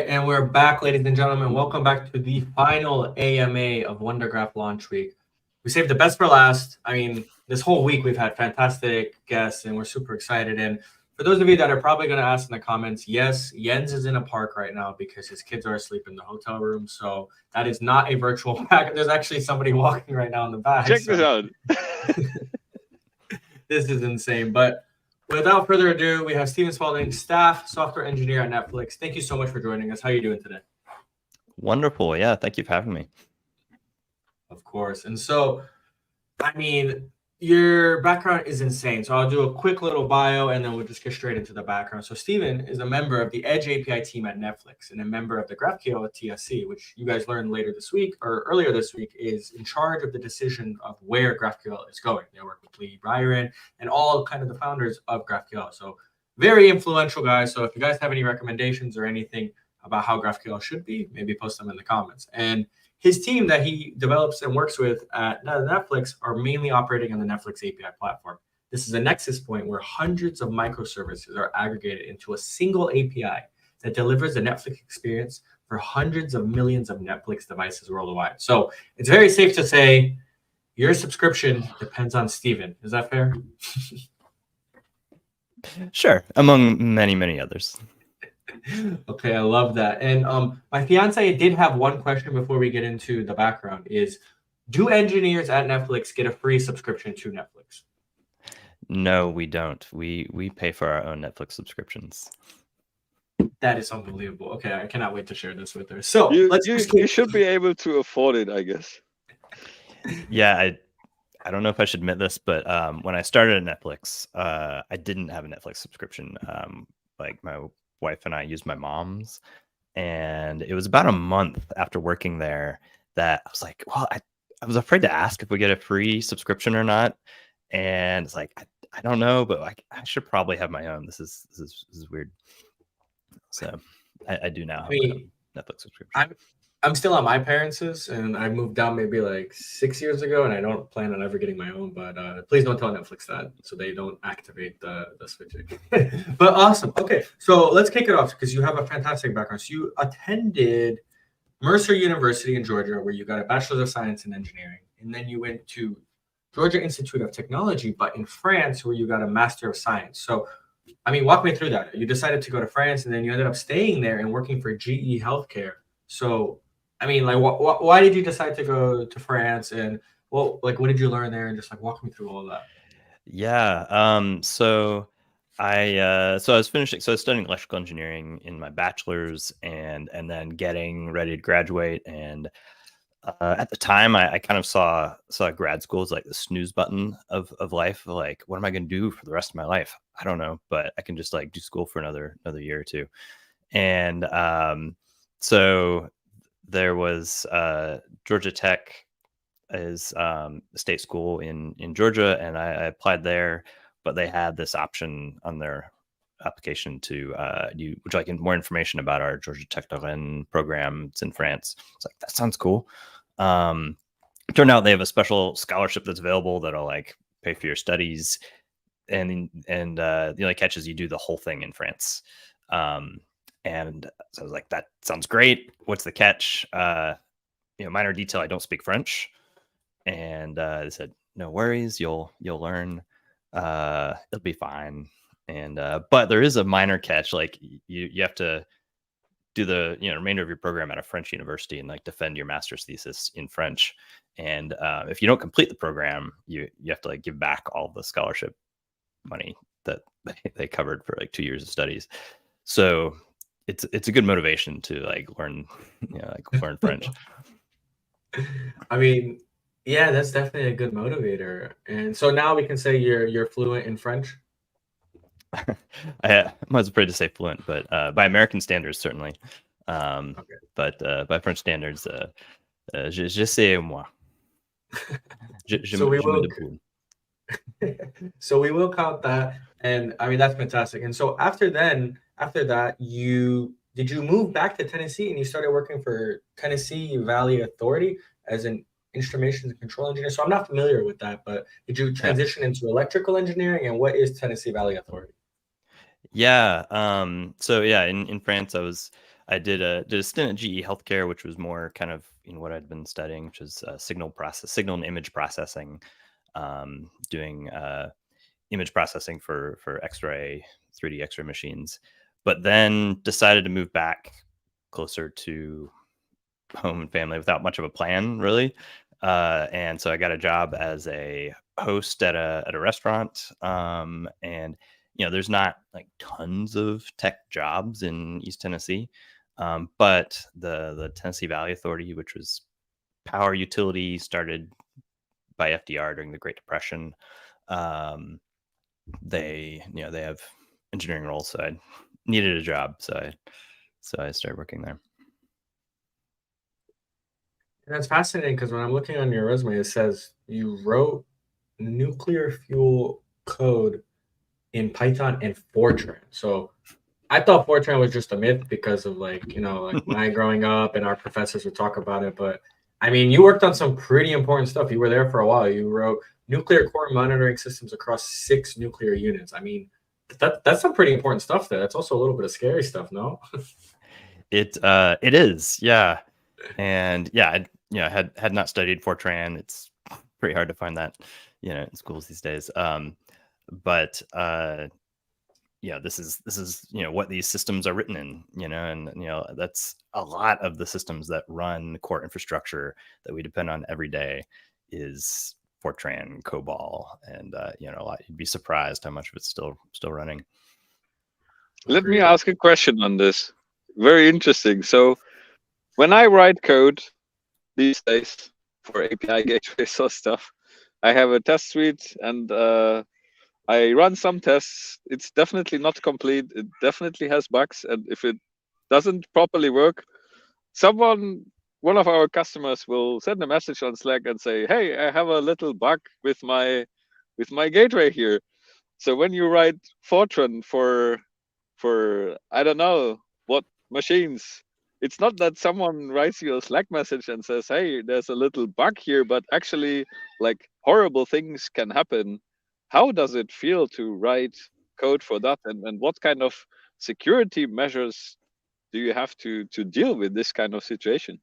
right, and we're back, ladies and gentlemen. Welcome back to the final AMA of WunderGraph launch week. We saved the best for last. I mean, this whole week we've had fantastic guests, and we're super excited. And for those of you that are probably going to ask in the comments, yes, Jens is in a park right now because his kids are asleep in the hotel room. So that is not a virtual back. There's actually somebody walking right now in the back. Check this out. This is insane. But without further ado, we have Stephen Spalding, staff software engineer at Netflix. Thank you so much for joining us. How are you doing today? Wonderful. Yeah, thank you for having me. Of course. And so, I mean, your background is insane. So I'll do a quick little bio and then we'll just get straight into the background. So Stephen is a member of the Edge API team at Netflix and a member of the GraphQL TSC, which you guys learned later this week or earlier this week, is in charge of the decision of where GraphQL is going. They work with Lee Byron and all kind of the founders of GraphQL. So very influential guys. So if you guys have any recommendations or anything about how GraphQL should be, maybe post them in the comments. And his team that he develops and works with at Netflix are mainly operating on the Netflix API platform. This is a nexus point where hundreds of microservices are aggregated into a single API that delivers the Netflix experience for hundreds of millions of Netflix devices worldwide. So it's very safe to say your subscription depends on Stephen. Is that fair? Sure, among many, many others. Okay, I love that. And my fiance did have one question before we get into the background is, do engineers at Netflix get a free subscription to Netflix? No, we don't. We pay for our own Netflix subscriptions. That is unbelievable. Okay, I cannot wait to share this with her. So you should be able to afford it, I guess. Yeah, I don't know if I should admit this, but when I started at Netflix, I didn't have a Netflix subscription. Like my wife and I used my mom's, and it was about a month after working there that I was like, well, I was afraid to ask if we get a free subscription or not, and it's like I don't know, but I should probably have my own. This is weird. So I do now have a Netflix subscription. I'm still at my parents', and I moved down maybe like 6 years ago, and I don't plan on ever getting my own, but please don't tell Netflix that so they don't activate the switching. But awesome. Okay, so let's kick it off because you have a fantastic background. So you attended Mercer University in Georgia, where you got a Bachelor's of Science in Engineering, and then you went to Georgia Institute of Technology, but in France, where you got a Master of Science. So, I mean, walk me through that. You decided to go to France, and then you ended up staying there and working for GE Healthcare. So, I mean, like, why did you decide to go to France, and what did you learn there, and just like walk me through all that? Yeah. So I was finishing. So I was studying electrical engineering in my bachelor's, and then getting ready to graduate. And at the time, I kind of saw grad school as like the snooze button of life. Like, what am I going to do for the rest of my life? I don't know, but I can just like do school for another year or two. And so there was Georgia Tech is a state school in Georgia, and I applied there, but they had this option on their application to would you like more information about our Georgia Tech Lorraine program? It's in France. It's like, that sounds cool. Turned out they have a special scholarship that's available that'll like pay for your studies, and the only catch is you do the whole thing in France. And so I was like, that sounds great. What's the catch? Minor detail, I don't speak French. And they said, no worries, you'll learn. It'll be fine. And but there is a minor catch. Like you have to do the remainder of your program at a French university and like defend your master's thesis in French. And if you don't complete the program, you have to like give back all the scholarship money that they covered for like 2 years of studies. So it's a good motivation to like learn learn French. I mean, yeah, that's definitely a good motivator. And so now we can say you're fluent in French. I was afraid to say fluent, but by American standards, certainly. Okay. But by French standards, je sais moi. So we will count that, and I mean that's fantastic. And so after that, did you move back to Tennessee and you started working for Tennessee Valley Authority as an instrumentation and control engineer? So I'm not familiar with that, but did you transition into electrical engineering, and what is Tennessee Valley Authority? Yeah. So yeah, in France, I was I did a stint at GE Healthcare, which was more kind of what I'd been studying, which is signal and image processing, doing image processing for X-ray, 3D X-ray machines. But then decided to move back closer to home and family without much of a plan, really. And so I got a job as a host at a restaurant. And there's not like tons of tech jobs in East Tennessee, but the Tennessee Valley Authority, which was power utility, started by FDR during the Great Depression. They have engineering roles, so I needed a job, so I started working there. And that's fascinating because when I'm looking on your resume, it says you wrote nuclear fuel code in Python and Fortran. So I thought Fortran was just a myth because of like my growing up and our professors would talk about it. But I mean, you worked on some pretty important stuff. You were there for a while. You wrote nuclear core monitoring systems across 6 nuclear units. I mean, that's some pretty important stuff there. That's also a little bit of scary stuff, no? It is, yeah. And yeah, I had not studied Fortran. It's pretty hard to find that, in schools these days. But yeah, this is what these systems are written in, and that's a lot of the systems that run core infrastructure that we depend on every day is Fortran, COBOL, and a lot. You'd be surprised how much of it's still running. Let me ask a question on this. Very interesting. So when I write code these days for API gateways or stuff, I have a test suite and I run some tests. It's definitely not complete. It definitely has bugs. And if it doesn't properly work, one of our customers will send a message on Slack and say, hey, I have a little bug with my gateway here. So when you write Fortran for I don't know what machines, it's not that someone writes you a Slack message and says, hey, there's a little bug here, but actually like horrible things can happen. How does it feel to write code for that? And what kind of security measures do you have to deal with this kind of situation?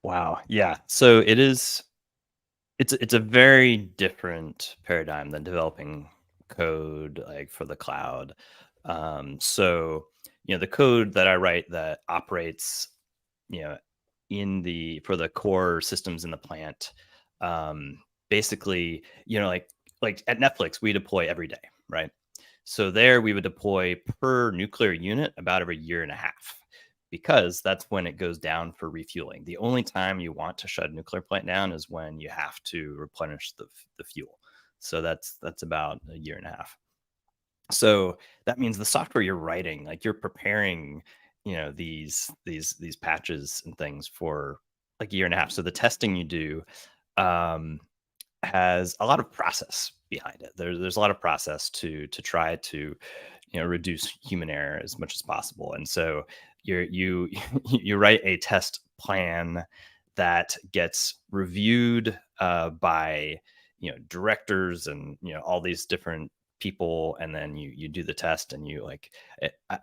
Wow. Yeah. So it's a very different paradigm than developing code like for the cloud. So the code that I write that operates for the core systems in the plant, basically like at Netflix we deploy every day, right? So there we would deploy per nuclear unit about every year and a half, because that's when it goes down for refueling. The only time you want to shut a nuclear plant down is when you have to replenish the fuel. So that's about a year and a half. So that means the software you're writing, like you're preparing, these patches and things for like a year and a half. So the testing you do has a lot of process behind it. There's a lot of process to try to reduce human error as much as possible. And so you write a test plan that gets reviewed by directors and all these different people, and then you do the test, and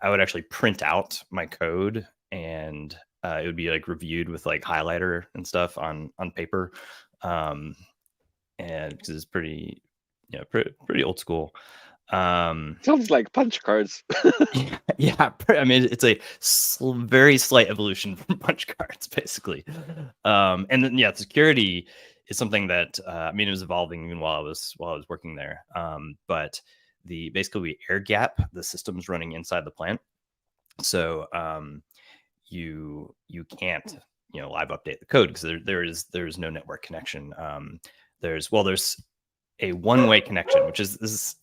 I would actually print out my code, and it would be like reviewed with like highlighter and stuff on paper, and because it's pretty old school. Sounds like punch cards. Yeah, I mean it's a very slight evolution from punch cards, basically. And then security is something that I mean it was evolving even while I was working there. But basically we air gap the systems running inside the plant, so you can't live update the code because there's no network connection. There's a one-way connection, which is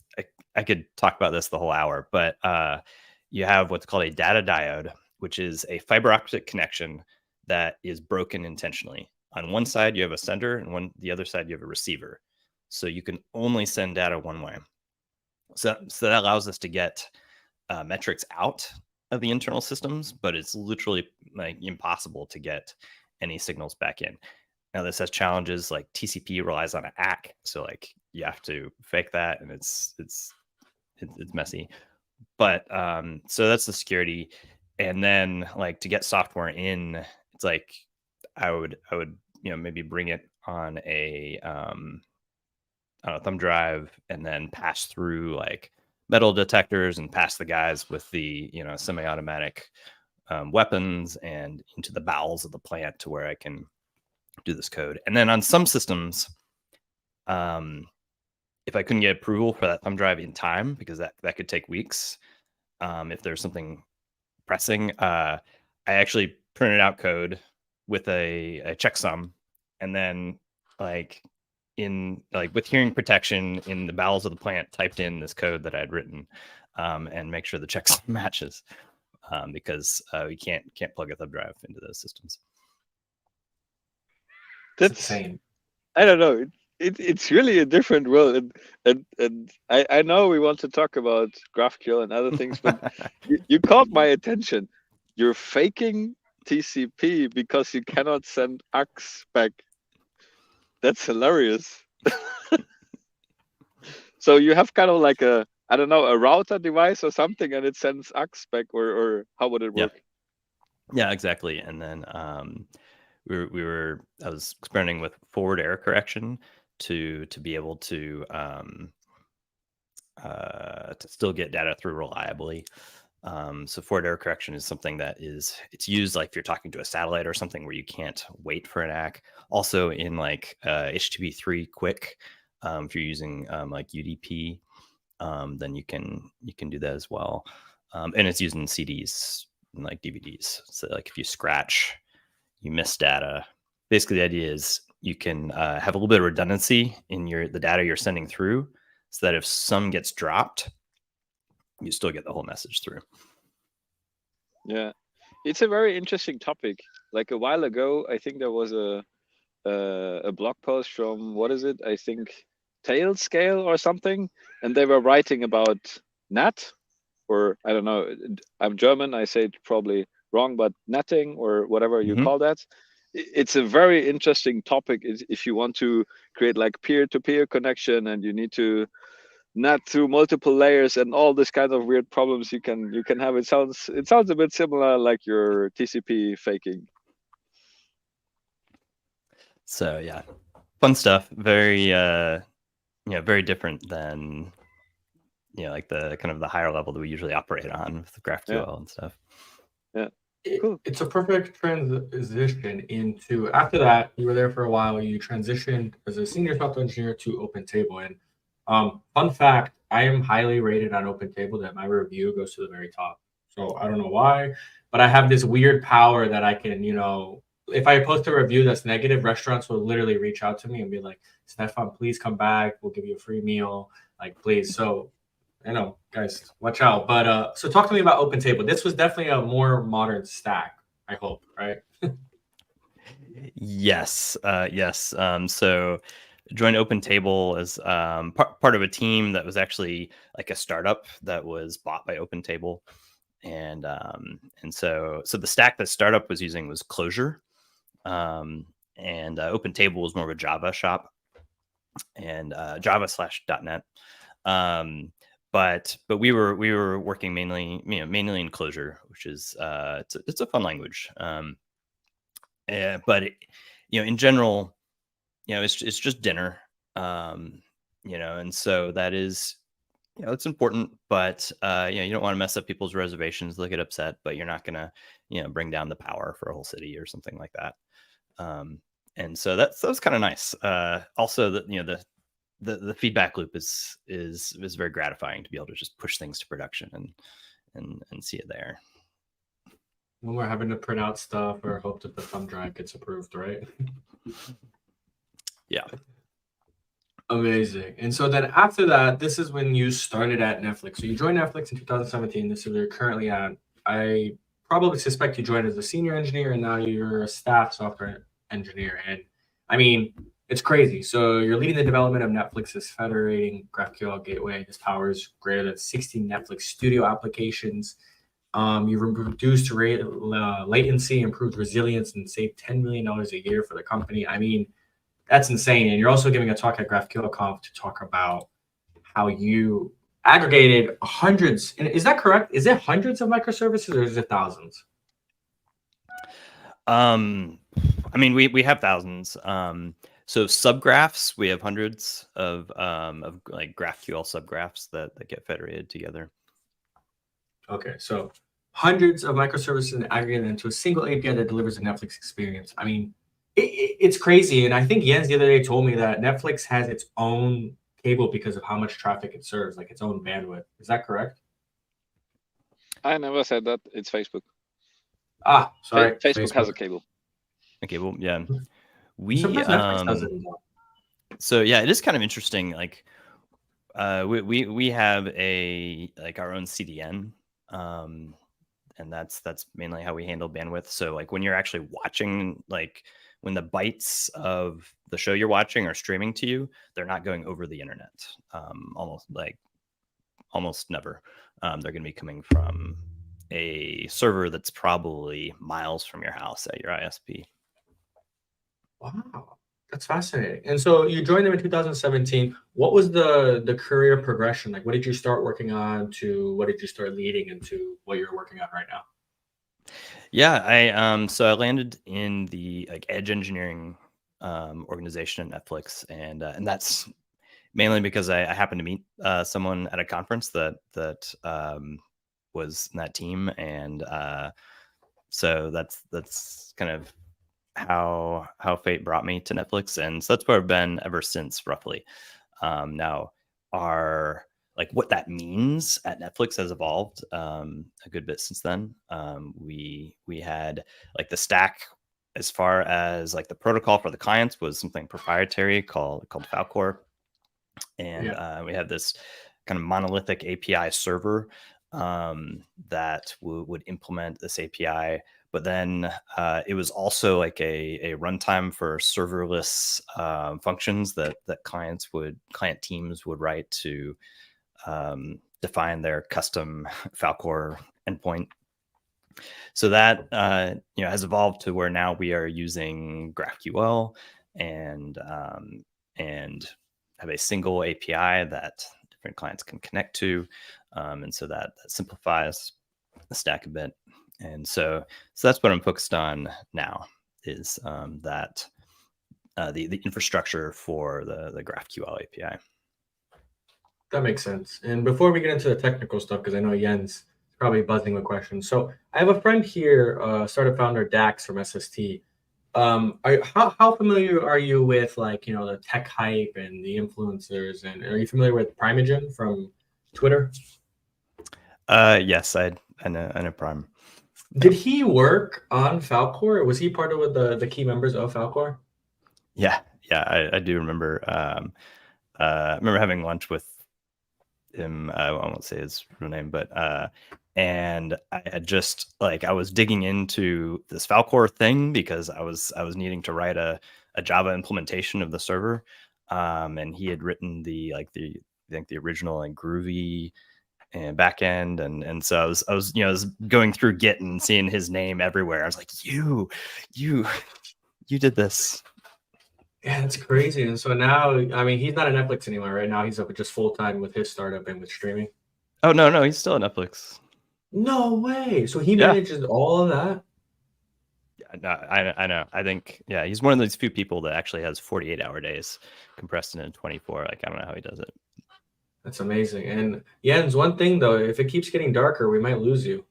I could talk about this the whole hour, but you have what's called a data diode, which is a fiber optic connection that is broken intentionally. On one side, you have a sender, and the other side, you have a receiver. So you can only send data one way. So that allows us to get metrics out of the internal systems, but it's literally like impossible to get any signals back in. Now this has challenges, like TCP relies on an ACK, so like you have to fake that, and it's messy. But so that's the security. and then like to get software in, it's like I would maybe bring it on a thumb drive and then pass through like metal detectors and pass the guys with the semi-automatic weapons and into the bowels of the plant to where I can do this code. And then on some systems, if I couldn't get approval for that thumb drive in time, because that could take weeks, if there's something pressing, I actually printed out code with a checksum, and then with hearing protection in the bowels of the plant, typed in this code that I'd written, and make sure the checksum matches, because we can't plug a thumb drive into those systems. That's insane. I don't know. It's really a different world, and I know we want to talk about GraphQL and other things, but you caught my attention. You're faking TCP because you cannot send ACKs back. That's hilarious. So you have kind of like a router device or something, and it sends ACKs back, or how would it work? Yeah, exactly. And then I was experimenting with forward error correction to be able to still get data through reliably. So forward error correction is something that it's used like if you're talking to a satellite or something where you can't wait for an ACK. Also in like HTTP3 quick, if you're using like UDP, then you can do that as well. And it's used in CDs and like DVDs. So like if you scratch, you miss data. Basically, the idea is you can have a little bit of redundancy in the data you're sending through, so that if some gets dropped, you still get the whole message through. Yeah, it's a very interesting topic. Like a while ago, I think there was a blog post from, what is it? I think Tailscale or something, and they were writing about NAT, or I don't know. I'm German. I say it probably wrong, but netting or whatever you call that. It's a very interesting topic if you want to create like peer-to-peer connection, and you need to net through multiple layers and all this kind of weird problems you can have. It sounds a bit similar like your TCP faking. So yeah, fun stuff. Very very different than like the kind of the higher level that we usually operate on with GraphQL and stuff. Yeah. Cool. It's a perfect transition into, after that, you were there for a while, you transitioned as a senior software engineer to OpenTable. And fun fact, I am highly rated on OpenTable, that my review goes to the very top. So I don't know why, but I have this weird power that I can, if I post a review that's negative, restaurants will literally reach out to me and be like, Stefan, please come back. We'll give you a free meal. Like, please. So I know, guys, watch out. But so talk to me about OpenTable. This was definitely a more modern stack, I hope, right? Yes. So joined OpenTable as part of a team that was actually like a startup that was bought by OpenTable. And so the stack that startup was using was Clojure. And OpenTable was more of a Java shop, and Java/.NET. But we were working mainly in Clojure, which is it's a fun language. But in general, it's just dinner. And so that is, it's important, but you don't want to mess up people's reservations. They'll get upset, but you're not gonna bring down the power for a whole city or something like that. And so that was kind of nice. Also, that the feedback loop is very gratifying to be able to just push things to production and see it there. When we're having to print out stuff or hope that the thumb drive gets approved, right? Yeah. Amazing. And so then after that, this is when you started at Netflix. So you joined Netflix in 2017. This is where you're currently at. I probably suspect you joined as a senior engineer, and now you're a staff software engineer. And I mean, it's crazy. So you're leading the development of Netflix's federating GraphQL gateway. This powers greater than 60 Netflix studio applications. You've reduced latency, improved resilience, and saved $10 million a year for the company. I mean, that's insane. And you're also giving a talk at GraphQL Conf to talk about how you aggregated hundreds. And is that correct? Is it hundreds of microservices or is it thousands? I mean, we have thousands. So subgraphs, we have hundreds of like GraphQL subgraphs that get federated together. Okay, so hundreds of microservices and aggregated into a single API that delivers a Netflix experience. I mean, it's crazy. And I think Jens the other day told me that Netflix has its own cable because of how much traffic it serves, like its own bandwidth. Is that correct? I never said that. It's Facebook. Ah, sorry. Facebook has a cable. Okay, well, yeah. Sometimes Netflix does it. So yeah, it is kind of interesting. Like, we have our own CDN, and that's mainly how we handle bandwidth. So like when you're actually watching, like when the bytes of the show you're watching are streaming to you, they're not going over the internet. Almost never. They're going to be coming from a server that's probably miles from your house at your ISP. Wow, that's fascinating. And so you joined them in 2017. What was the career progression? Like, what did you start working on to what did you start leading into what you're working on right now? Yeah, so I landed in the edge engineering organization at Netflix, and that's mainly because I happened to meet someone at a conference that was in that team, and so that's kind of how fate brought me to Netflix, and so that's where I've been ever since, roughly. Now, what that means at Netflix has evolved a good bit since then. We had like the stack as far as like the protocol for the clients was something proprietary called Falcor, and we had this kind of monolithic API server that would implement this API. But then it was also like a runtime for serverless functions that client teams would write to define their custom Falcor endpoint. So that has evolved to where now we are using GraphQL and have a single API that different clients can connect to, and so that simplifies the stack a bit. And so that's what I'm focused on now, is the infrastructure for the GraphQL API. That makes sense. And before we get into the technical stuff, because I know Jens is probably buzzing with questions. So I have a friend here, startup founder Dax from SST. How familiar are you with the tech hype and the influencers? And are you familiar with Primogen from Twitter? Yes, I know Prime. Did he work on Falcor? Was he part of the key members of Falcor? Yeah, I do remember. I remember having lunch with him. I won't say his real name, but and I had just I was digging into this Falcor thing because I was needing to write a Java implementation of the server, and he had written the original Groovy and backend, and so I was going through Git and seeing his name everywhere. I was like, you did this. Yeah, that's crazy. And so now, I mean, he's not at Netflix anymore. Right now, he's up just full time with his startup and with streaming. Oh no, he's still at Netflix. No way. So he manages all of that. Yeah, no, I know. I think he's one of those few people that actually has 48-hour days compressed into 24. Like, I don't know how he does it. That's amazing. And Jens, one thing though, if it keeps getting darker, we might lose you.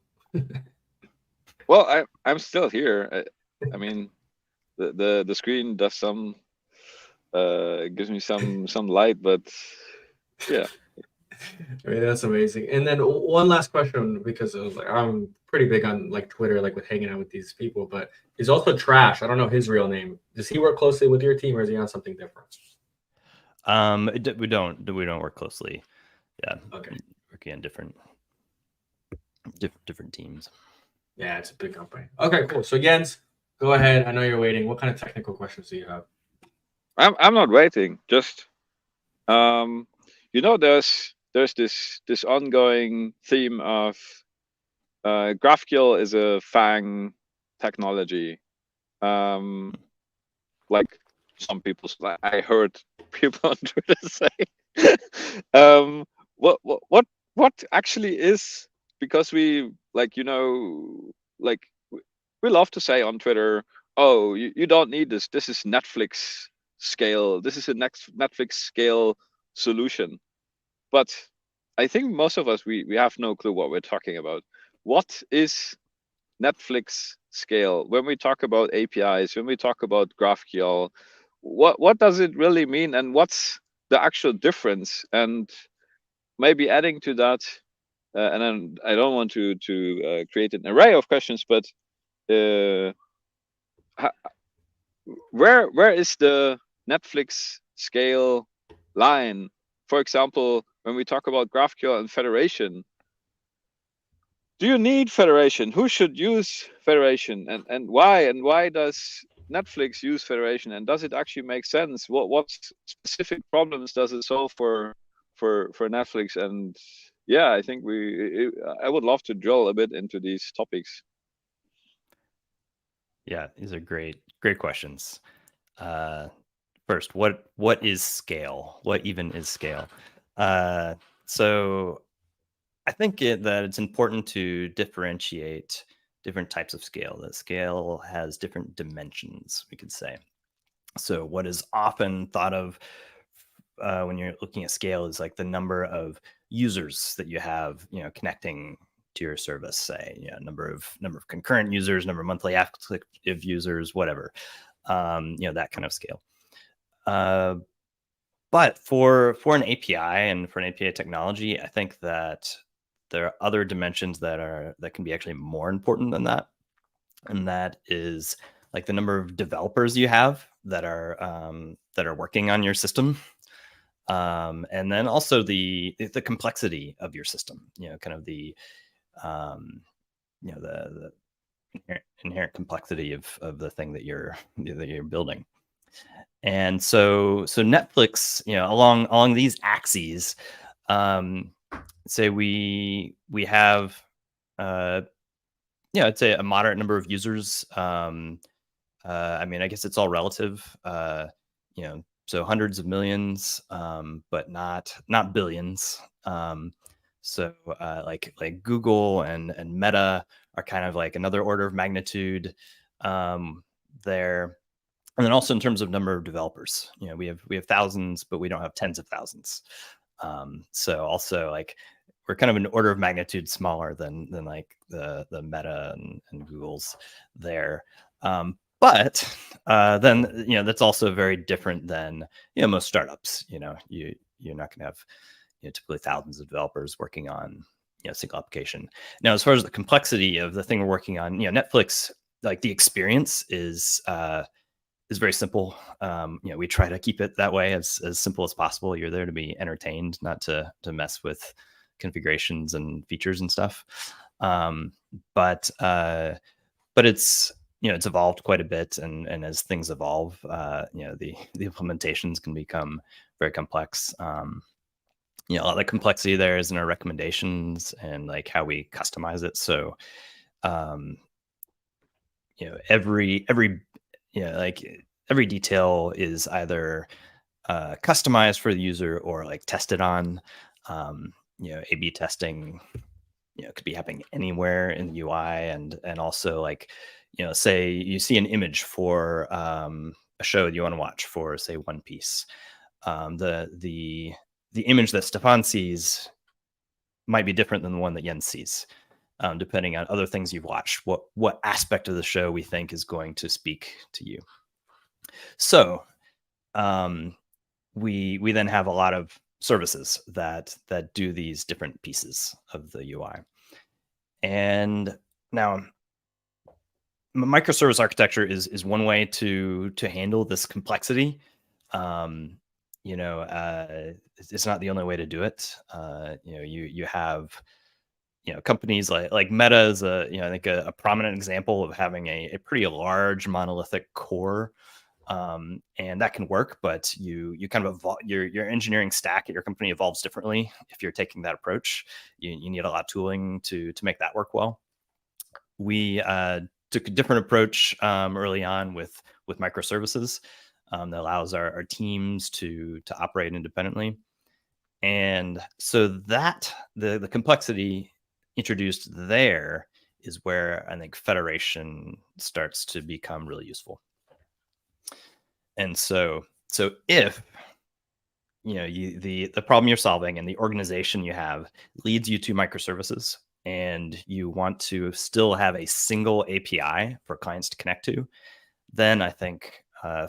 Well, I'm still here. I mean, the screen does some gives me some light, but yeah. I mean, that's amazing. And then one last question, because I'm pretty big on Twitter, with hanging out with these people, but he's also Trash. I don't know his real name. Does he work closely with your team, or is he on something different? We don't work closely. Yeah. Okay. Working on different teams. Yeah, it's a big company. Okay, cool. So Jens, go ahead. I know you're waiting. What kind of technical questions do you have? I'm not waiting. Just there's this ongoing theme of GraphQL is a FANG technology. Like some people, I heard people on Twitter say. what actually is, because we like, like we love to say on Twitter, oh, you don't need this. This is Netflix scale. This is a Netflix scale solution. But I think most of us, we have no clue what we're talking about. What is Netflix scale? When we talk about APIs, when we talk about GraphQL, what does it really mean, and what's the actual difference? And maybe adding to that, and then I don't want to create an array of questions, but where is the Netflix scale line? For example, when we talk about GraphQL and federation, do you need federation? Who should use federation, and why? And why does Netflix use federation? And does it actually make sense? What specific problems does it solve for Netflix? And yeah, I think I would love to drill a bit into these topics. Yeah, these are great questions. First, what is scale? What even is scale? So I think that it's important to differentiate different types of scale. That scale has different dimensions, we could say. So what is often thought of when you're looking at scale is like the number of users that you have, connecting to your service. Say, number of concurrent users, number of monthly active users, whatever. That kind of scale. But for an API and for an API technology, I think that there are other dimensions that can be actually more important than that, and that is like the number of developers you have that are working on your system, and then also the complexity of your system. Kind of the the inherent complexity of the thing that you're building. And so Netflix, along these axes, say we have, I'd say a moderate number of users. I mean, I guess it's all relative, so hundreds of millions, but not billions. So like Google and Meta are kind of like another order of magnitude there. And then also in terms of number of developers, we have thousands, but we don't have tens of thousands. So also like we're kind of an order of magnitude smaller than like the Meta and Google's there. But then that's also very different than most startups. You're not going to have typically thousands of developers working on a single application. Now, as far as the complexity of the thing we're working on, Netflix, like the experience is very simple. We try to keep it that way, as simple as possible. You're there to be entertained, not to mess with configurations and features and stuff. But it's it's evolved quite a bit, and as things evolve, the implementations can become very complex. A lot of the complexity there is in our recommendations and like how we customize it. So every detail is either customized for the user or like tested on. A/B testing could be happening anywhere in the UI, and also like say you see an image for a show that you want to watch for, say, One Piece. The image that Stefan sees might be different than the one that Jens sees, depending on other things you've watched, what aspect of the show we think is going to speak to you. So we then have a lot of services that do these different pieces of the UI. And now microservice architecture is one way to handle this complexity. It's not the only way to do it. You have companies like Meta is I think a prominent example of having a pretty large monolithic core, and that can work, but you kind of your engineering stack at your company evolves differently if you're taking that approach. You need a lot of tooling to make that work well. We took a different approach early on with microservices that allows our teams to operate independently. And so that the complexity introduced there is where I think federation starts to become really useful. And so if the problem you're solving and the organization you have leads you to microservices, and you want to still have a single API for clients to connect to, then I think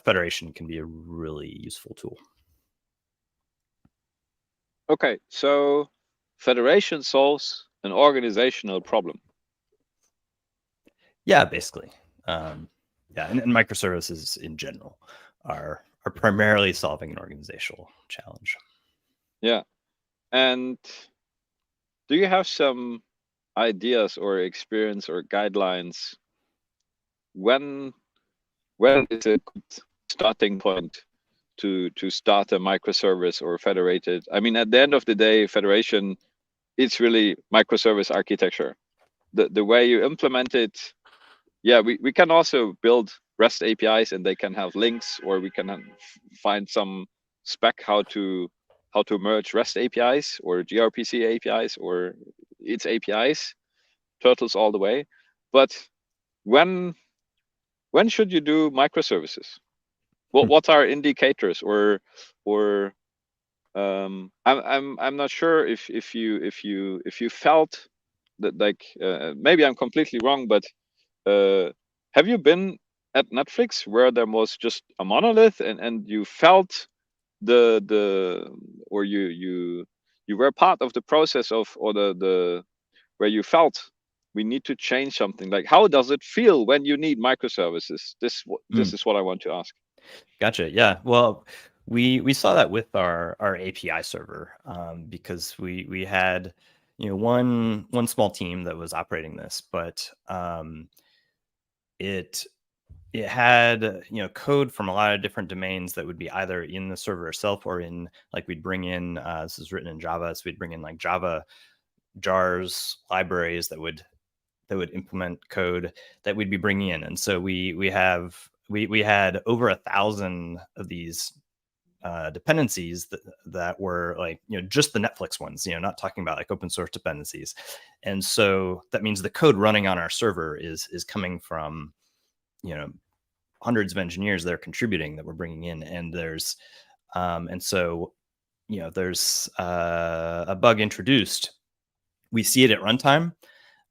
federation can be a really useful tool. Okay, so federation solves an organizational problem. Yeah, basically. Yeah, and microservices in general are primarily solving an organizational challenge. Yeah. And do you have some ideas or experience or guidelines when is a good starting point to start a microservice or federated? I mean, at the end of the day, federation, it's really microservice architecture. The way you implement it, yeah, we can also build REST APIs and they can have links, or we can find some spec how to merge REST APIs or gRPC APIs or its APIs, turtles all the way. But when should you do microservices? What are indicators or I'm not sure if you felt that, like, maybe I'm completely wrong, but have you been at Netflix where there was just a monolith and you felt or you were part of the process of, or the where you felt we need to change something? Like, how does it feel when you need microservices? This is what I want to ask. Gotcha. Yeah. Well, we saw that with our API server, because we had one small team that was operating this, but it had code from a lot of different domains that would be either in the server itself or in, like, we'd bring in this is written in Java, so we'd bring in like Java jars libraries that would implement code that we'd be bringing in. And so we had over 1,000 of these dependencies that were like just the Netflix ones, not talking about like open source dependencies. And so that means the code running on our server is coming from hundreds of engineers that are contributing that we're bringing in. And there's there's a bug introduced. We see it at runtime,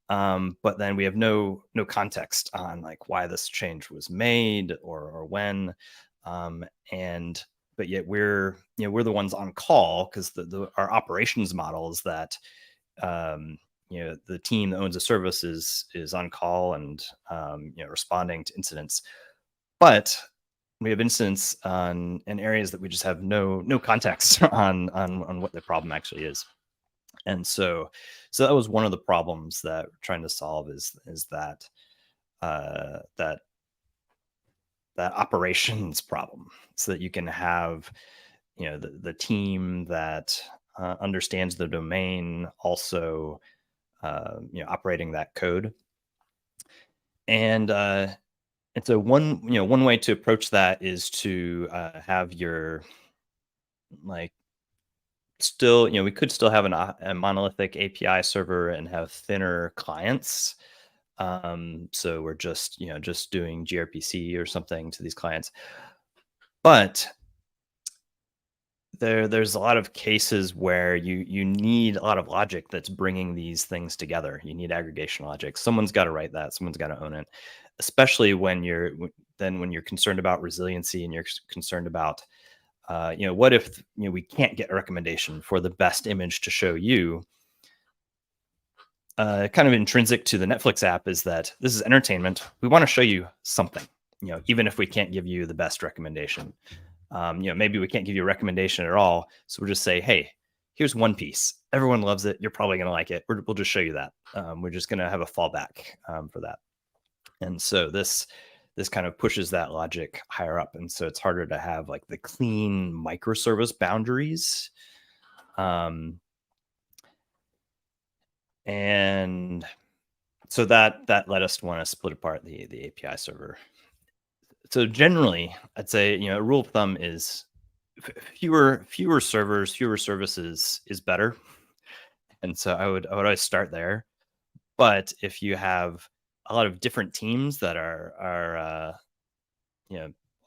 but then we have no context on like why this change was made or when, but yet we're the ones on call, because our operations model is that the team that owns the service is on call and responding to incidents. But we have incidents in areas that we just have no context on what the problem actually is. And so that was one of the problems that we're trying to solve, is that that operations problem, so that you can have the team that understands the domain also operating that code. And so one way to approach that is to have your, like, still, we could still have a monolithic API server and have thinner clients. So we're just doing gRPC or something to these clients. But there's a lot of cases where you need a lot of logic that's bringing these things together. You need aggregation logic. Someone's got to write that. Someone's got to own it. Especially when you're concerned about resiliency and you're concerned about what if we can't get a recommendation for the best image to show you. Kind of intrinsic to the Netflix app is that this is entertainment. We want to show you something, even if we can't give you the best recommendation. Maybe we can't give you a recommendation at all. So we'll just say, hey, here's one piece. Everyone loves it. You're probably going to like it. We'll just show you that. We're just going to have a fallback for that. And so this kind of pushes that logic higher up. And so it's harder to have like the clean microservice boundaries. And so that led us to want to split apart the API server. So generally, I'd say, a rule of thumb is fewer servers, fewer services is better, and so I would always start there. But if you have a lot of different teams that are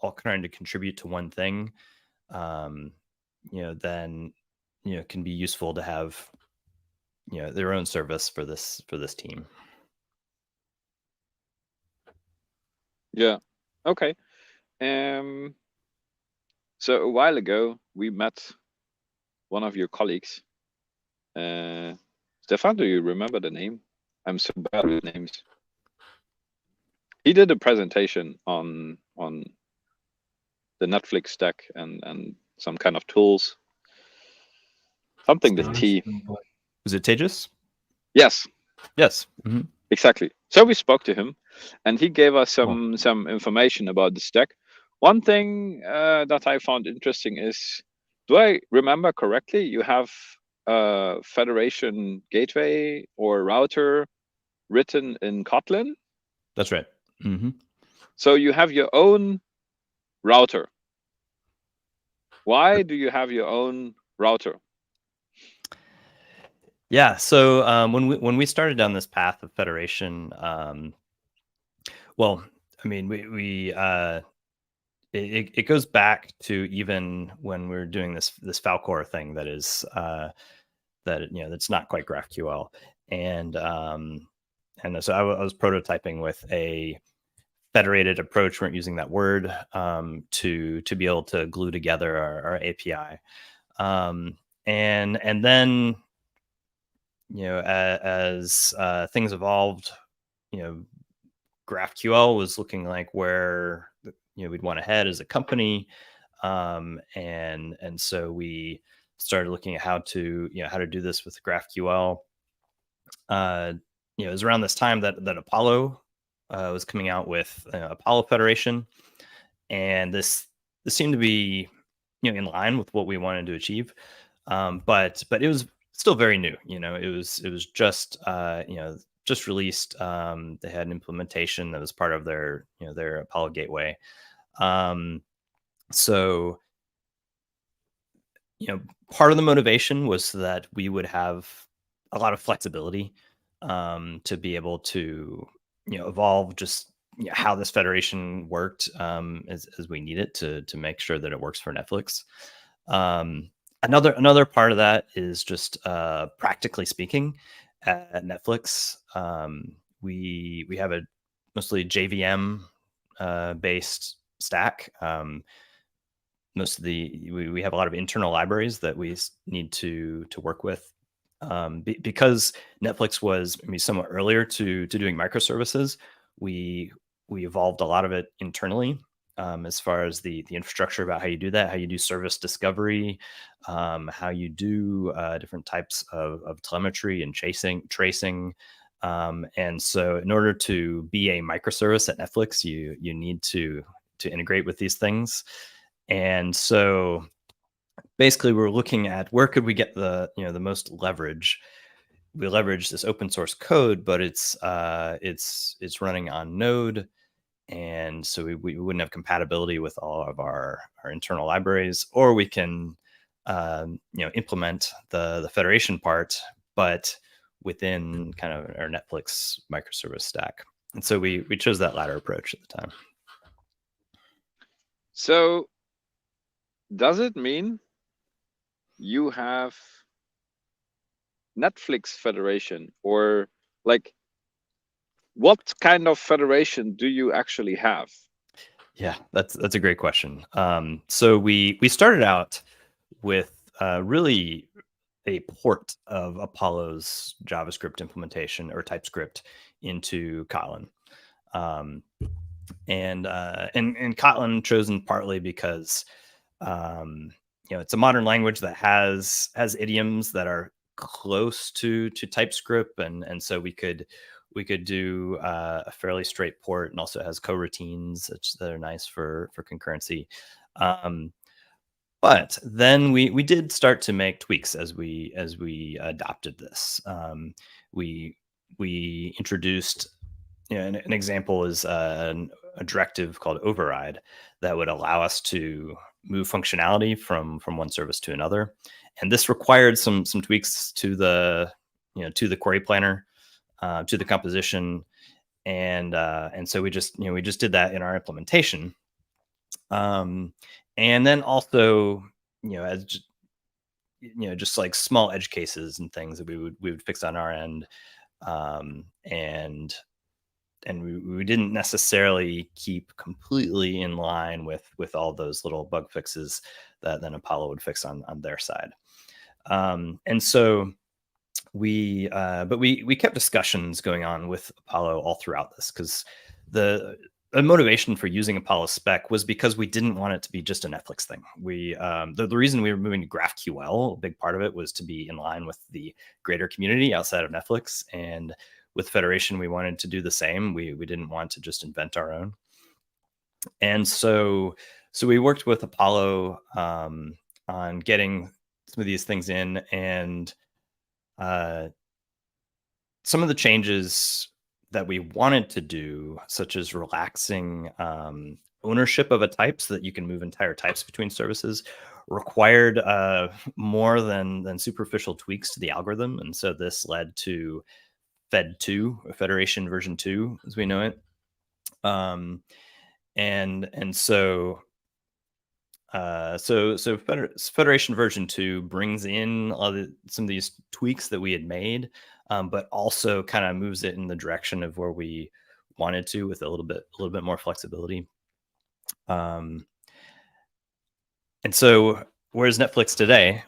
all trying to contribute to one thing, then it can be useful to have their own service for this team. Yeah. Okay. So a while ago, we met one of your colleagues. Stefan, do you remember the name? I'm so bad with names. He did a presentation on the Netflix stack and some kind of tools. Something with T. Was it Tejas? Yes. Yes. Mm-hmm. Exactly. So we spoke to him, and he gave us some information about the stack. One thing that I found interesting is, do I remember correctly? You have a federation gateway or router written in Kotlin? That's right. Mm-hmm. So you have your own router. Why do you have your own router? Yeah. So when we started down this path of federation, well, I mean, it goes back to even when we're doing this Falcor thing that is that's not quite GraphQL, and so I was prototyping with a federated approach. We weren't using that word to be able to glue together our API, and then as things evolved, GraphQL was looking like where we'd want to head as a company, and so we started looking at how to do this with GraphQL. It was around this time that Apollo was coming out with Apollo Federation, and this seemed to be in line with what we wanted to achieve, but it was still very new. It was just just released. They had an implementation that was part of their Apollo gateway. So part of the motivation was so that we would have a lot of flexibility to be able to evolve just how this federation worked as we need it to make sure that it works for Netflix. Another part of that is just practically speaking, at Netflix, we have a mostly JVM based stack. Most of we have a lot of internal libraries that we need to work with, because Netflix was somewhat earlier to doing microservices. We evolved a lot of it internally, as far as the infrastructure about how you do that, how you do service discovery, how you do different types of telemetry and tracing. And so in order to be a microservice at Netflix, you need to integrate with these things. And so basically we're looking at where could we get the most leverage. We leverage this open source code, but it's running on Node. And so we wouldn't have compatibility with all of our internal libraries, or we can implement the federation part, but within kind of our Netflix microservice stack. And so we chose that latter approach at the time. So does it mean you have Netflix federation, or like what kind of federation do you actually have? Yeah, that's a great question. So we started out with really a port of Apollo's JavaScript implementation or TypeScript into Kotlin. And Kotlin chosen partly because it's a modern language that has idioms that are close to TypeScript, and so we could do a fairly straight port, and also has coroutines that are nice for concurrency. But then we did start to make tweaks as we adopted this. We introduced, an example is a directive called override that would allow us to move functionality from one service to another, and this required some tweaks to the to the query planner, to the composition, and so we just did that in our implementation, and then also as just like small edge cases and things that we would fix on our end, and we didn't necessarily keep completely in line with all those little bug fixes that then Apollo would fix on their side. And so we kept discussions going on with Apollo all throughout this, because the motivation for using Apollo spec was because we didn't want it to be just a Netflix thing. We the reason we were moving to GraphQL, a big part of it was to be in line with the greater community outside of Netflix, and with Federation we wanted to do the same. We didn't want to just invent our own, and so we worked with Apollo on getting some of these things in, and some of the changes that we wanted to do, such as relaxing ownership of a type so that you can move entire types between services, required more than superficial tweaks to the algorithm. And so this led to Fed 2, Federation version 2, as we know it. So Federation version 2 brings in some of these tweaks that we had made, but also kind of moves it in the direction of where we wanted to, with a little bit more flexibility. And so whereas Netflix today,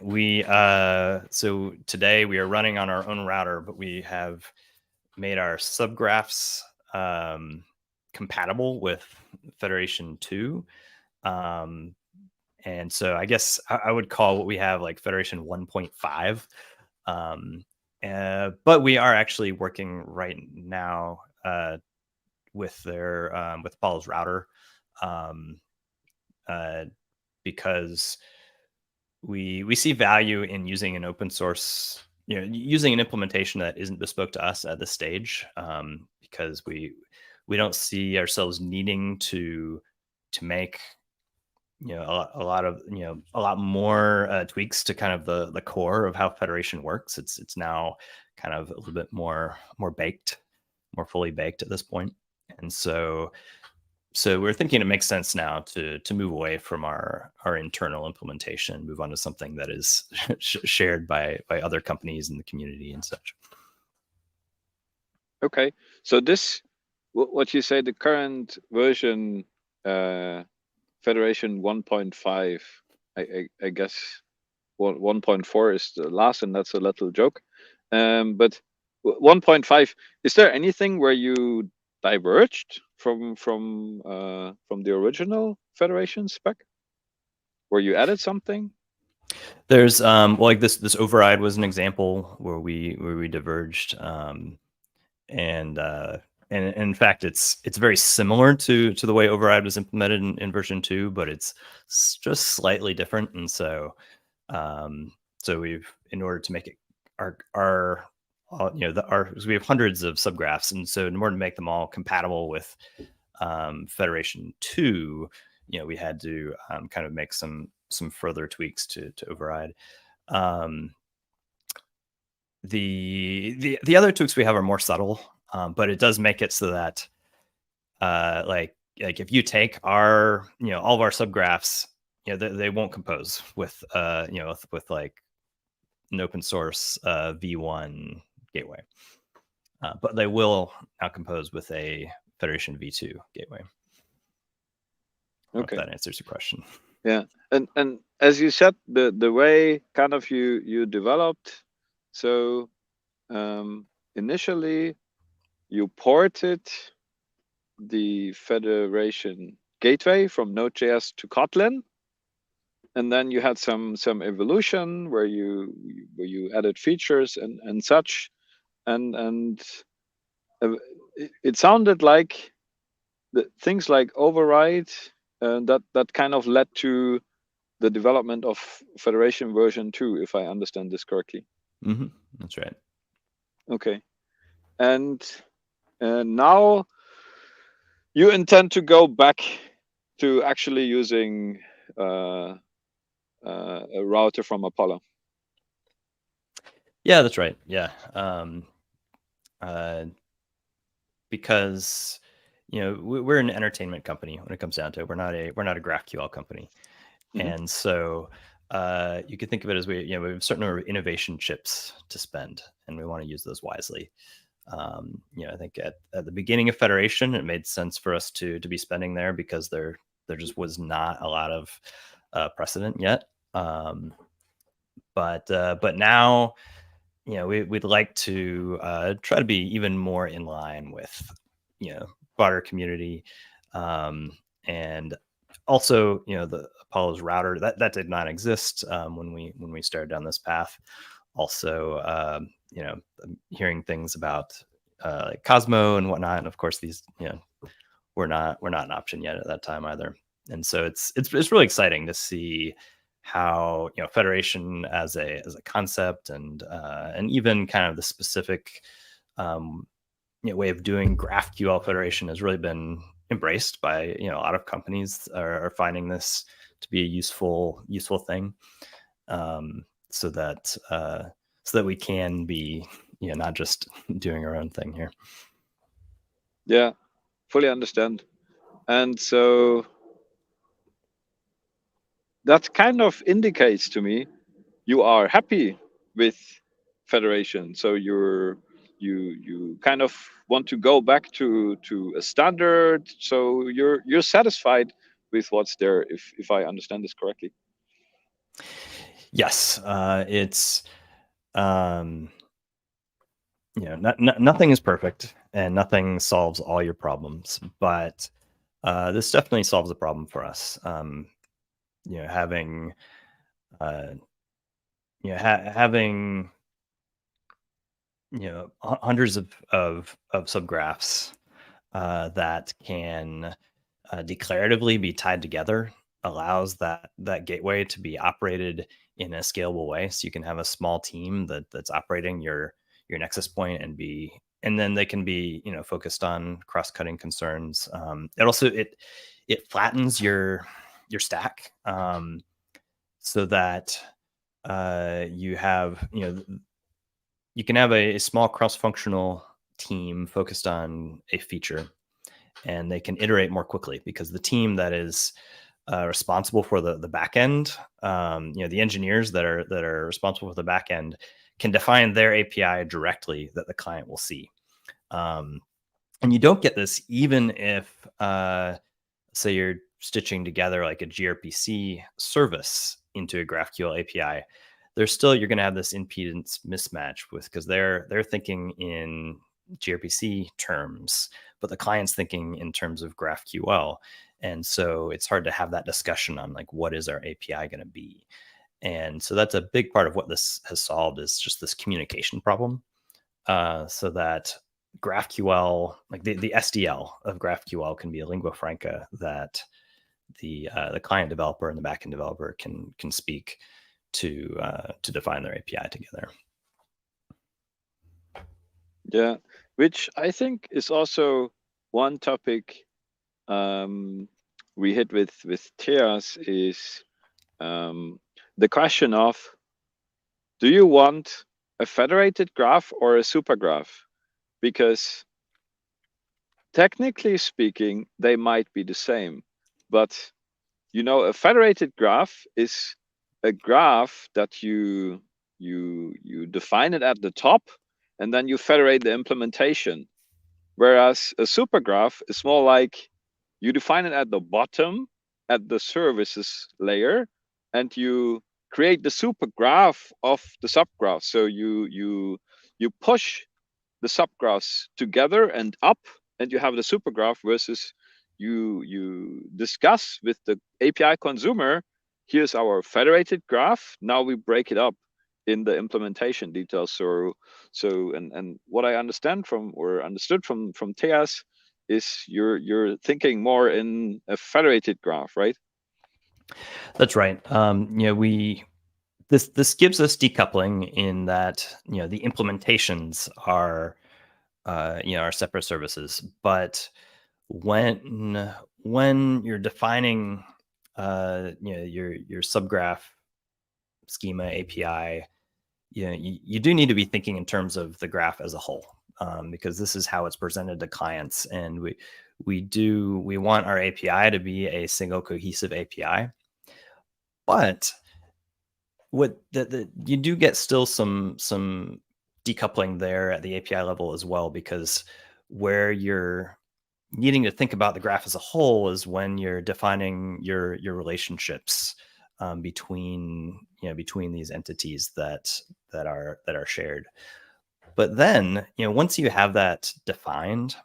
today we are running on our own router, but we have made our subgraphs compatible with Federation 2. And so I guess I would call what we have like Federation 1.5. But we are actually working right now with with Apollo's router, because we see value in using an open source, using an implementation that isn't bespoke to us at this stage, because we don't see ourselves needing to make a lot more tweaks to kind of the core of how Federation works. It's now kind of a little bit more fully baked at this point. And so we're thinking it makes sense now to move away from our internal implementation, move on to something that is shared by other companies in the community and such. Okay, so this, what you say, the current version, Federation 1.5, I guess 1.4 is the last, and that's a little joke. But 1.5, is there anything where you diverged from the original Federation spec, where you added something? There's like this override was an example where we diverged, and in fact it's very similar to the way override was implemented in version 2, but it's just slightly different. And so we've, in order to make it we have hundreds of subgraphs, and so in order to make them all compatible with Federation 2, we had to kind of make some further tweaks to override. The other tweaks we have are more subtle, but it does make it so that like if you take our all of our subgraphs, they won't compose with with like an open source V1 gateway, but they will now compose with a Federation V2 gateway. Okay, if that answers your question. Yeah, and as you said, the way kind of you developed, so initially you ported the Federation gateway from Node.js to Kotlin, and then you had some evolution where you added features and such, and it sounded like things like override, that kind of led to the development of Federation version 2, if I understand this correctly. Mm-hmm. That's right. Okay, and now you intend to go back to actually using a router from Apollo. Yeah, that's right. Yeah. Because we're an entertainment company when it comes down to it. We're not a GraphQL company, and so you could think of it as we have a certain number of innovation chips to spend, and we want to use those wisely. I think at the beginning of Federation, it made sense for us to be spending there because there just was not a lot of precedent yet. But now, we'd like to try to be even more in line with broader community, and also the Apollo's router that did not exist when we started down this path. Also, I'm hearing things about like Cosmo and whatnot, and of course these we're not an option yet at that time either. And so it's really exciting to see how Federation as a concept and even kind of the specific way of doing GraphQL Federation has really been embraced by a lot of companies are finding this to be a useful thing, so that we can be not just doing our own thing here. Yeah, fully understand. And so that kind of indicates to me you are happy with Federation. So you kind of want to go back to a standard. So you're satisfied with what's there, if I understand this correctly. Yes, it's nothing is perfect and nothing solves all your problems, but this definitely solves a problem for us. Having having hundreds of subgraphs that can declaratively be tied together allows that gateway to be operated in a scalable way. So you can have a small team that's operating your nexus point and then they can be focused on cross-cutting concerns. It also it flattens your stack, so that you have you can have a small cross-functional team focused on a feature, and they can iterate more quickly because the team that is responsible for the back end, the engineers that are responsible for the back end can define their API directly that the client will see. And you don't get this even if, say, you're stitching together like a gRPC service into a GraphQL API. You're going to have this impedance mismatch because they're thinking in gRPC terms, but the client's thinking in terms of GraphQL. And so it's hard to have that discussion on like, what is our API going to be? And so that's a big part of what this has solved, is just this communication problem, so that GraphQL, like the SDL of GraphQL, can be a lingua franca that the client developer and the backend developer can speak to define their API together. Yeah, which I think is also one topic we hit with Teas is the question of, do you want a federated graph or a supergraph? Because technically speaking, they might be the same, but a federated graph is a graph that you define it at the top and then you federate the implementation. Whereas a supergraph is more like you define it at the bottom, at the services layer, and you create the supergraph of the subgraph. So you push the subgraphs together and up, and you have the supergraph, versus you discuss with the API consumer, here's our federated graph. Now we break it up in the implementation details. So and what I understood from Teas is you're thinking more in a federated graph, right? That's right. This gives us decoupling in that the implementations are are separate services, but when you're defining your subgraph schema API, you do need to be thinking in terms of the graph as a whole, because this is how it's presented to clients, and we want our API to be a single cohesive API. But what you do get still some decoupling there at the API level as well, because where you're needing to think about the graph as a whole is when you're defining your relationships between these entities that are shared. But then, once you have that defined,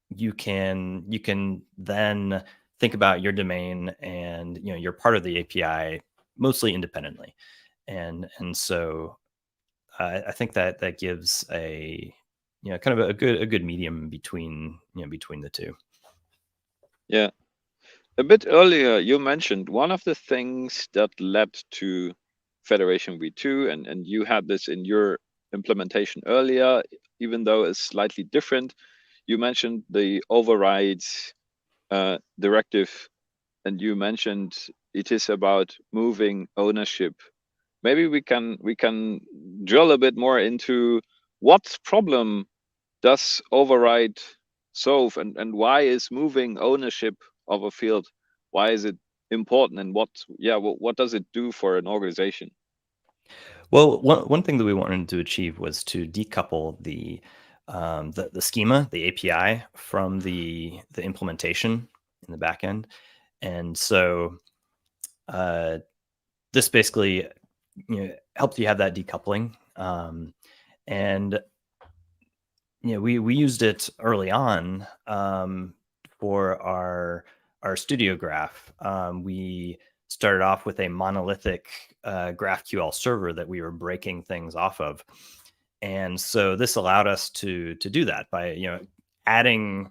you can then think about your domain and you're part of the API mostly independently, and so I think that gives a kind of a good medium between the two. Yeah. A bit earlier, you mentioned one of the things that led to Federation v2, and you had this in your implementation earlier, even though it's slightly different. You mentioned the overrides directive, and you mentioned it is about moving ownership. Maybe we can drill a bit more into what problem does override solve, and why is moving ownership of a field, why is it important, and what does it do for an organization? Well, one thing that we wanted to achieve was to decouple the schema, the API, from the implementation in the backend, and so this basically helps you have that decoupling, and we used it early on for our studio graph. We started off with a monolithic GraphQL server that we were breaking things off of, and so this allowed us to do that by adding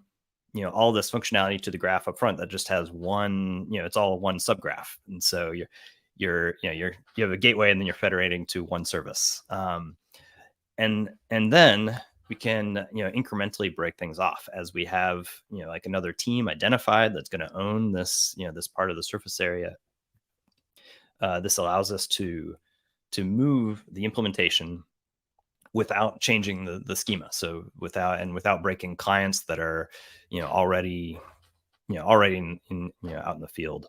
all this functionality to the graph up front that just has one, it's all one subgraph, and so you have a gateway and then you're federating to one service, and then we can incrementally break things off as we have like another team identified that's going to own this this part of the surface area. This allows us to move the implementation without changing the schema, so without breaking clients that are already out in the field.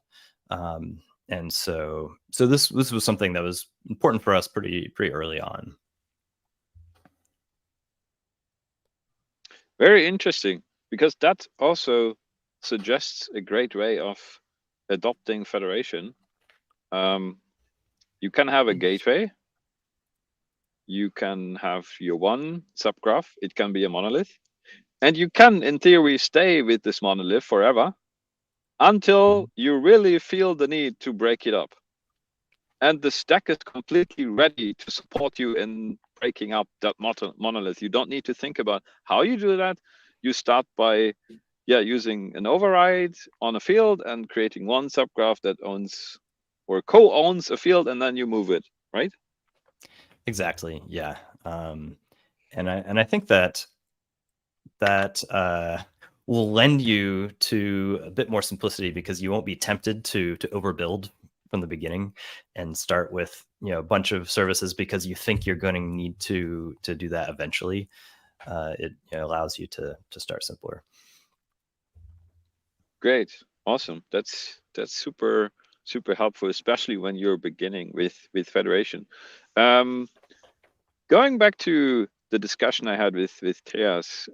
And so this was something that was important for us pretty early on. Very interesting, because that also suggests a great way of adopting federation. You can have a gateway, you can have your one subgraph, it can be a monolith, and you can, in theory, stay with this monolith forever until you really feel the need to break it up. And the stack is completely ready to support you in breaking up that monolith. You don't need to think about how you do that. You start by using an override on a field and creating one subgraph that owns or co-owns a field, and then you move it, right? Exactly. Yeah. And I think that will lend you to a bit more simplicity, because you won't be tempted to overbuild from the beginning and start with a bunch of services because you think you're going to need to do that eventually. It allows you to start simpler. Great, awesome. That's super helpful, especially when you're beginning with federation. Going back to the discussion I had with Theas,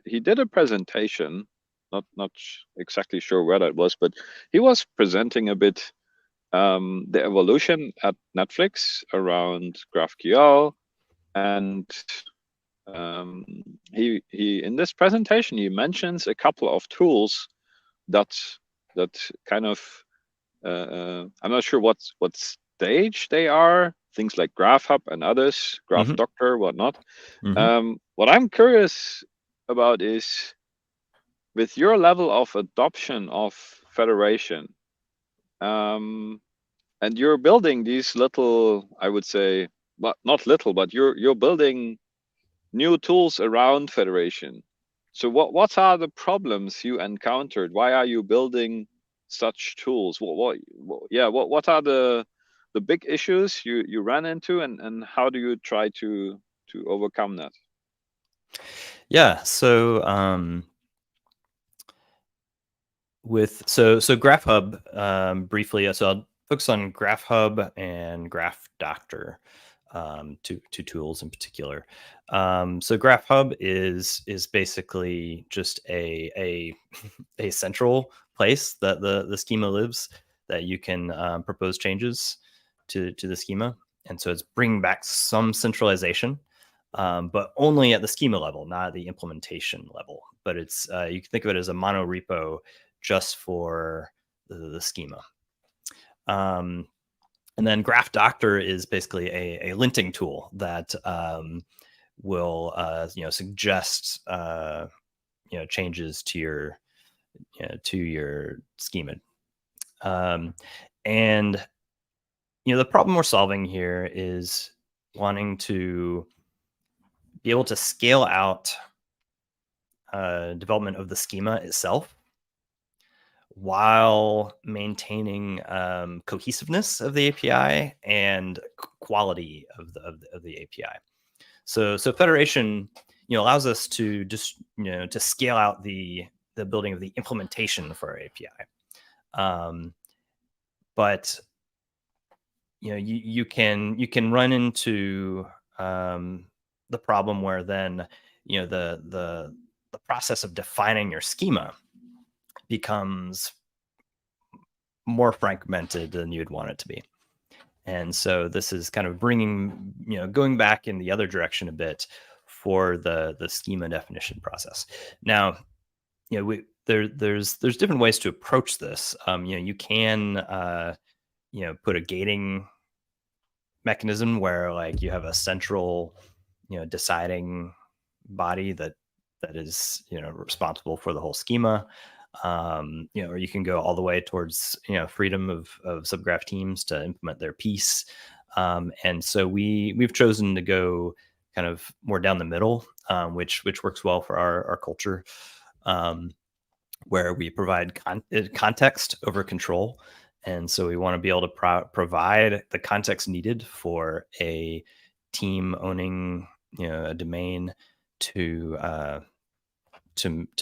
he did a presentation, not exactly sure where that was, but he was presenting a bit the evolution at Netflix around GraphQL, and he in this presentation he mentions a couple of tools that kind of I'm not sure what stage they are. Things like GraphHub and others, Graph Doctor, whatnot. What I'm curious about is, with your level of adoption of federation, and you're building these little, I would say, well, not little, but you're building new tools around federation. So what are the problems you encountered? Why are you building such tools? What are the big issues you ran into, and how do you try to overcome that? Yeah. So so Graph Hub, briefly. So I'll focus on Graph Hub and Graph Doctor, two tools in particular. So Graph Hub is basically just a central place that the schema lives, that you can propose changes to the schema, and so it's bringing back some centralization, but only at the schema level, not at the implementation level. But it's you can think of it as a mono repo just for the schema. And then Graph Doctor is basically a linting tool that will suggest changes to your schema. And the problem we're solving here is wanting to be able to scale out development of the schema itself while maintaining cohesiveness of the API and quality of the API. So Federation, allows us to just to scale out the building of the implementation for our API. But you can run into the problem where then the process of defining your schema becomes more fragmented than you'd want it to be. And so this is kind of bringing, going back in the other direction a bit for the schema definition process. Now, there's different ways to approach this. You can, put a gating mechanism where like you have a central, deciding body that is, responsible for the whole schema. Or you can go all the way towards, freedom of subgraph teams to implement their piece. And so we've chosen to go kind of more down the middle, which works well for our culture, where we provide context over control. And so we want to be able to provide the context needed for a team owning, a domain to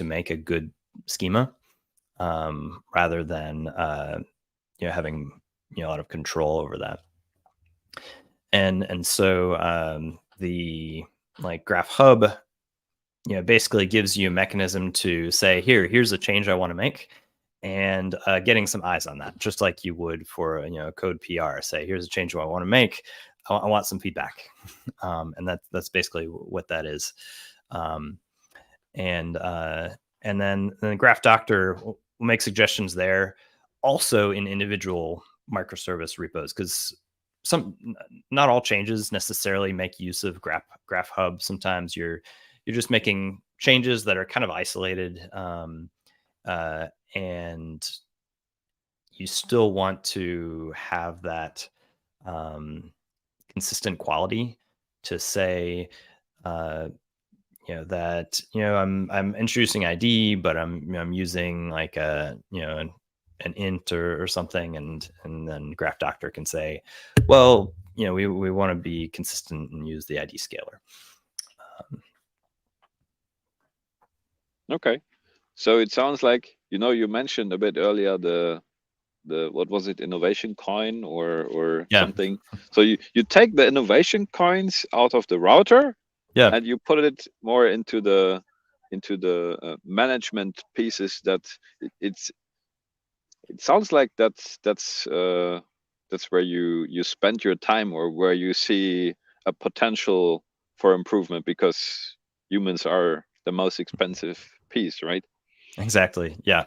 make a good schema, rather than having a lot of control over that. And so the like Graph Hub basically gives you a mechanism to say, here's a change I want to make, and getting some eyes on that, just like you would for a code PR. Say, here's a change I want to make, I want some feedback. And that's basically what that is. And then Graph Doctor will make suggestions there, also in individual microservice repos, because not all changes necessarily make use of Graph Hub. Sometimes you're just making changes that are kind of isolated, and you still want to have that consistent quality to say, that I'm introducing ID, but I'm using like an int or something, and then Graph Doctor can say, well, we want to be consistent and use the ID scaler. Okay, so it sounds like you mentioned a bit earlier the what was it, innovation coin or something. So you take the innovation coins out of the router, and you put it more into the management pieces. That it sounds like that's where you spend your time, or where you see a potential for improvement, because humans are the most expensive piece, right? Exactly. Yeah.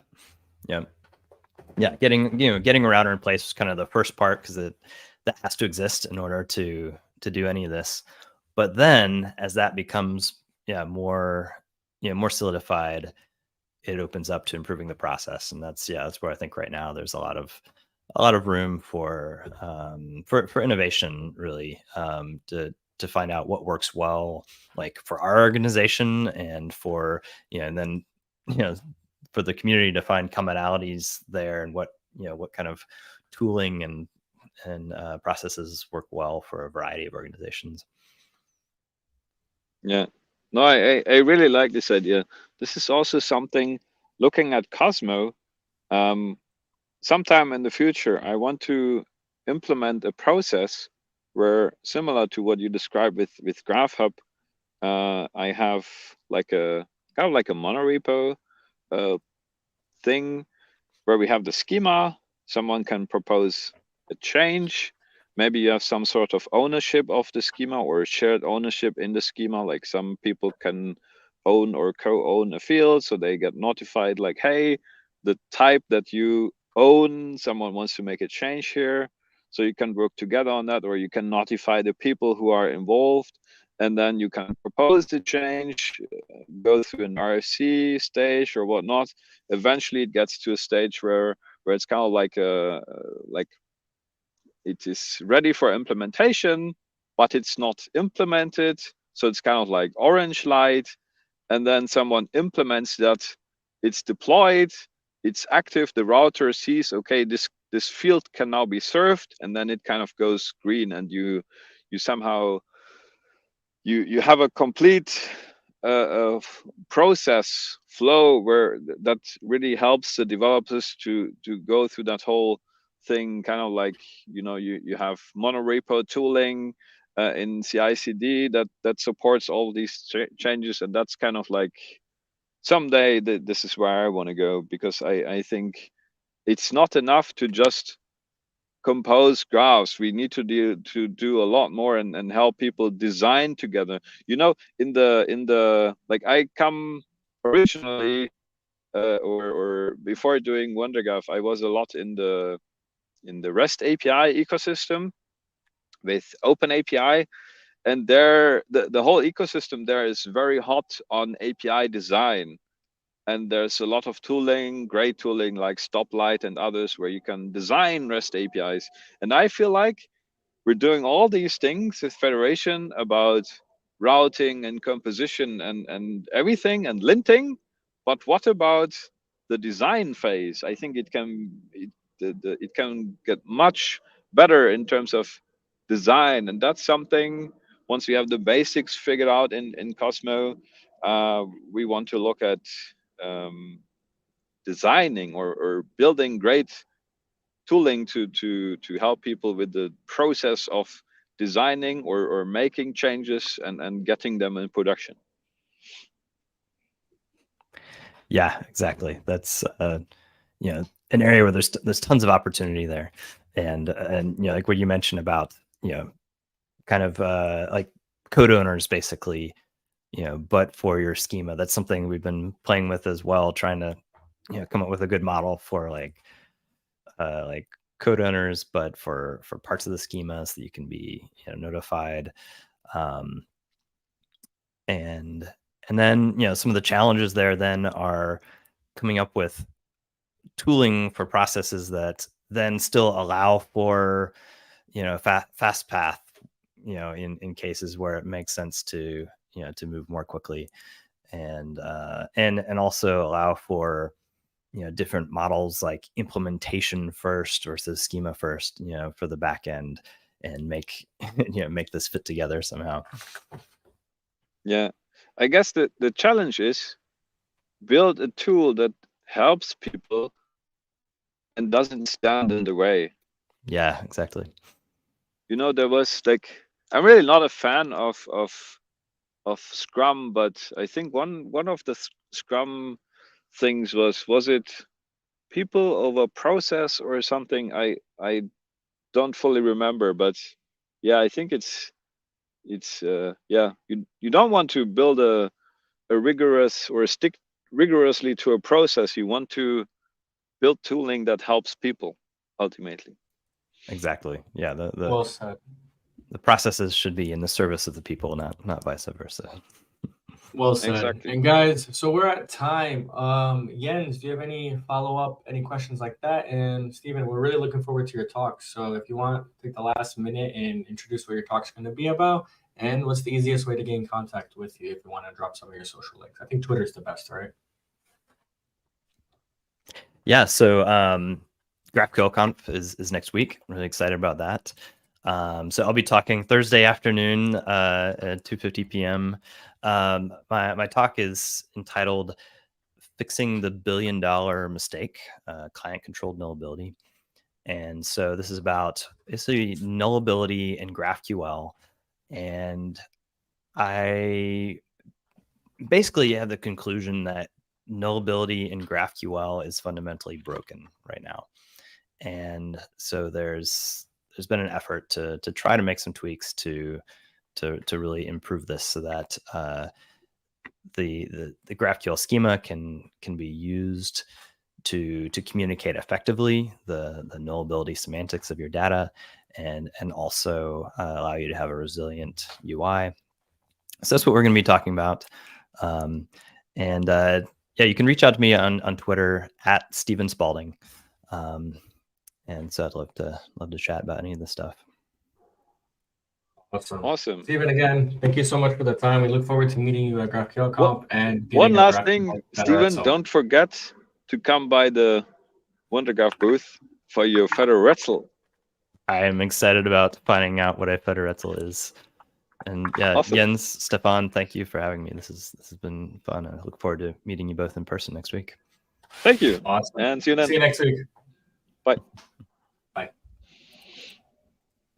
Getting a router in place is kind of the first part, because that has to exist in order to do any of this. But then as that becomes more solidified, it opens up to improving the process. And that's where I think right now there's a lot of room for innovation, really, to find out what works well, like for our organization, and for and then for the community to find commonalities there, and what kind of tooling and processes work well for a variety of organizations. Yeah, no, I really like this idea. This is also something, looking at Cosmo, sometime in the future, I want to implement a process where, similar to what you described with GraphHub, I have like a kind of like a monorepo thing where we have the schema. Someone can propose a change. Maybe you have some sort of ownership of the schema or shared ownership in the schema. Like some people can own or co-own a field, so they get notified like, hey, the type that you own, someone wants to make a change here. So you can work together on that, or you can notify the people who are involved, and then you can propose the change, go through an RFC stage or whatnot. Eventually it gets to a stage where it's kind of like it is ready for implementation, but it's not implemented. So it's kind of like orange light. And then someone implements that, it's deployed, it's active, the router sees, okay, this field can now be served, and then it kind of goes green, and you somehow you have a complete process flow where that really helps the developers to go through that whole thing, kind of like, you have monorepo tooling in CI/CD that supports all these changes, and that's kind of like, someday this is where I want to go, because I think it's not enough to just compose graphs. We need to do a lot more and help people design together. In the like, I come originally or before doing WunderGraph, I was a lot in the REST API ecosystem with OpenAPI, and there the whole ecosystem there is very hot on API design. And there's a lot of tooling, great tooling like Stoplight and others, where you can design REST APIs. And I feel like we're doing all these things with Federation about routing and composition and everything and linting. But what about the design phase? I think it can get much better in terms of design. And that's something, once we have the basics figured out in Cosmo, we want to look at designing or building great tooling to help people with the process of designing or making changes and getting them in production. Yeah, exactly. That's an area where there's tons of opportunity there, and like what you mentioned about kind of like code owners basically, but for your schema. That's something we've been playing with as well, trying to come up with a good model for like code owners, but for parts of the schema, so that you can be notified. And then some of the challenges there then are coming up with tooling for processes that then still allow for fast path, in cases where it makes sense to to move more quickly, and also allow for different models like implementation first versus schema first, for the back end, and make make this fit together somehow. Yeah, I guess the challenge is build a tool that helps people and doesn't stand in the way. Yeah, exactly. There was like, I'm really not a fan of Scrum, but I think one of the Scrum things was it people over process or something? I don't fully remember, but yeah, I think it's yeah, you don't want to build a rigorous or stick rigorously to a process. You want to build tooling that helps people ultimately. Exactly. Yeah. Well said. The processes should be in the service of the people, not vice versa. Well said. Exactly. And guys, so we're at time. Jens, do you have any follow-up, any questions like that? And Stephen, we're really looking forward to your talk. So if you want, take the last minute and introduce what your talk's going to be about, and what's the easiest way to get in contact with you if you want to drop some of your social links. I think Twitter's the best, right? Yeah, so GraphQL Conf is next week. I'm really excited about that. So I'll be talking Thursday afternoon at 2:50 p.m. My talk is entitled "Fixing the $1 Billion Mistake: Client-Controlled Nullability." And so this is about basically nullability in GraphQL. And I basically have the conclusion that nullability in GraphQL is fundamentally broken right now. And so there's been an effort to try to make some tweaks to really improve this so that the GraphQL schema can be used to communicate effectively the nullability semantics of your data, and also allow you to have a resilient UI. So that's what we're going to be talking about. Yeah, you can reach out to me on Twitter at Stephen Spalding. And so I'd love to chat about any of this stuff. Awesome. Stephen, again, thank you so much for the time. We look forward to meeting you at GraphQL Conf and one last GraphQL thing, Federal Stephen, don't forget to come by the WunderGraph booth for your Federal. I am excited about finding out what a Federal is. And yeah, Awesome. Jens, Stefan, thank you for having me. This has been fun. I look forward to meeting you both in person next week. Thank you. Awesome. And see you then. See you next week. Bye.